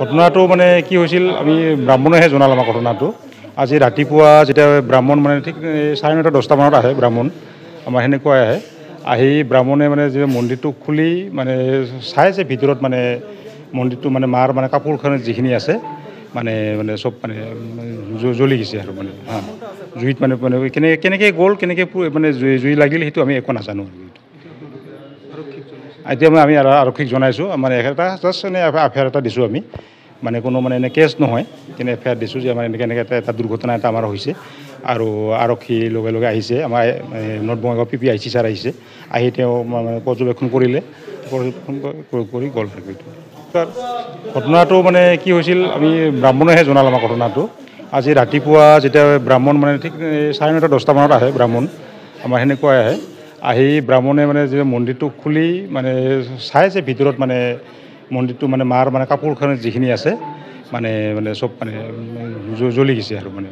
ঘটনাটো মানে কি হৈছিল আমি ব্ৰাহ্মণেহে জনাল আমাৰ ঘটনাটো আজি ৰাতিপুৱা যেতিয়া ব্ৰাহ্মণ মানে ঠিক 9:30 10টা মানত আহে ব্ৰাহ্মণ আমাৰ সেনেকুৱাই আহি ব্ৰাহ্মণে মানে যে মন্দিৰটো খুলি মানে চাইছে ভিতৰত মানে মন্দিৰটো মানে মাৰ মানে কাপোৰখন যিখিনি আছে মানে মানে সব মানে জ্বলি গৈছে আৰু মানে জুইত মানে মানে কেনেকৈ গ'ল কেনেকৈ মানে জুই লাগিল সেইটো আমি একো নাজানো এতিয়া আমি আৰক্ষীক জনাইছোঁ মানে এটা জাষ্ট এনে এফআইআৰ এটা দিছোঁ আমি মানে কোনো মানে এনে কেছ নহয় কিন্তু এফআইআৰ দিছোঁ যে আমাৰ এনেকৈ এটা দুৰ্ঘটনা এটা আমাৰ হৈছে আৰু আৰক্ষী লগে লগে আহিছে আমাৰ নৰ্থ বঙাইগাঁও PPIC ছাৰ আহিছে আহি তেওঁ পৰ্যবেক্ষণ কৰিলে পৰ্যবেক্ষণ কৰি গ'ল ঘটনাটো মানে কি হৈছিল আমি ব্ৰাহ্মণেহে জনাল আমাৰ ঘটনাটো আজি ৰাতিপুৱা যেতিয়া ব্ৰাহ্মণ মানে ঠিক 9:30 10টা মানত আহে ব্ৰাহ্মণ আমাৰ সেনেকুৱাই আহি ব্ৰাহ্মণে মানে যে মন্দিৰটো খুলি মানে চাইছে ভিতৰত মানে মন্দিৰটো মানে মাৰ মানে কাপোৰখন যিখিনি আছে মানে মানে সব মানে জ্বলি গৈছে আৰু মানে